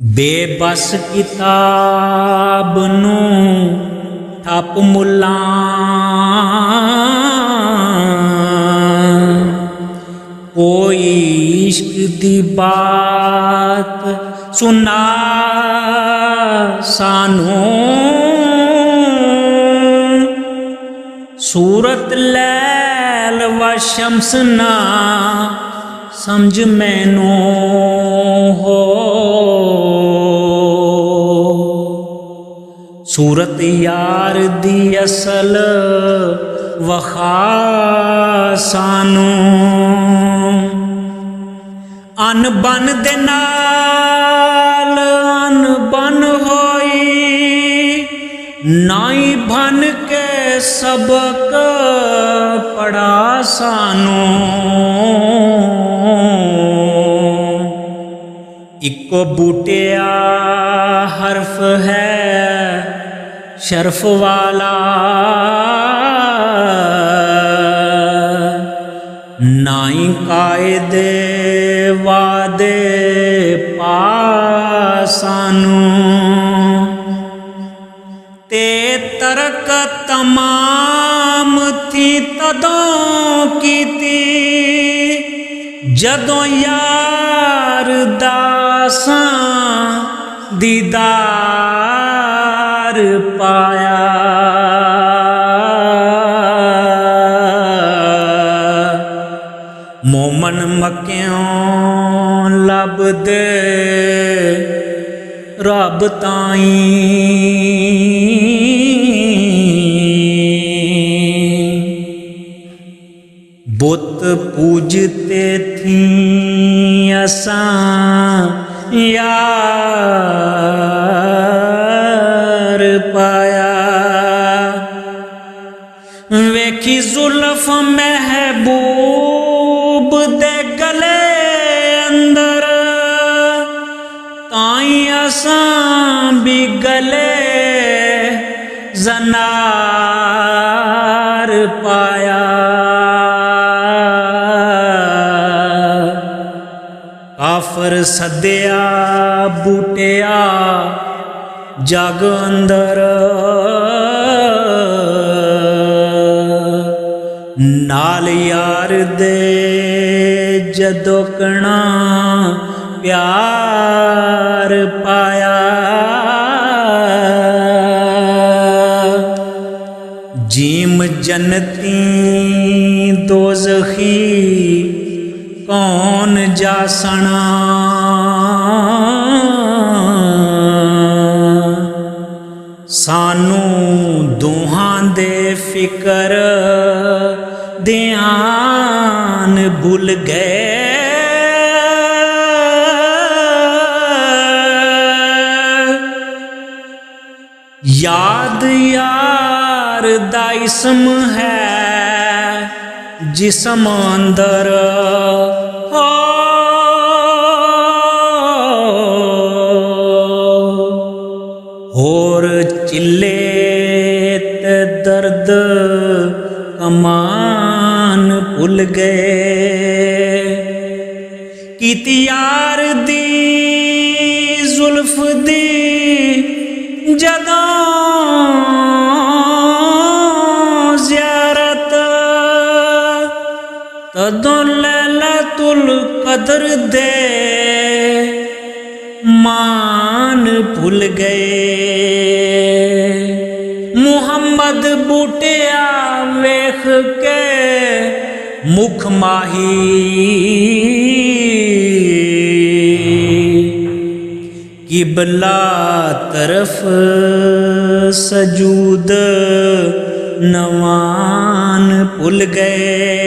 बेबस किताब नूं ठप मुल्लां कोई इश्क दी बात सुना सानू सूरत लैल व शम्स ना समझ मैनू हो सूरत यार दी असल वखा सानू अनबन दे नाल अनबन होई नाई बन के सबक पढ़ा सानू इको बूटिया हरफ है शर्फ वाला नाई कायदे वादे पासानू ते तरक तमाम थी तदों की थी जदों यार दासा दीदार पाया मोमन मक्यों लब दे रब ताई बुत पूजते थी असां यार पाया वेखी जुल्फ महबूब दे गले अंदर ताई असां भी गले जनार पाया काफर सद्या बूटिया जग अंदर नाल यार दे जदोकना प्यार पाया जीम जन्नती दोज़खी कौन जासना सानू दुहां दे फिकर ध्यान भुल गए याद यार दा इसम है जिसम अंदर हो होर चिल्ले ते दर्द कमान भुल गए कीती यार दी जुल्फ दी जदों ज़ियारत तदों लैलतुल कदर दे मान भुल गए मुहम्मद बूटिया वेख के मुख माही किबला तरफ सजूद नवान भुल गए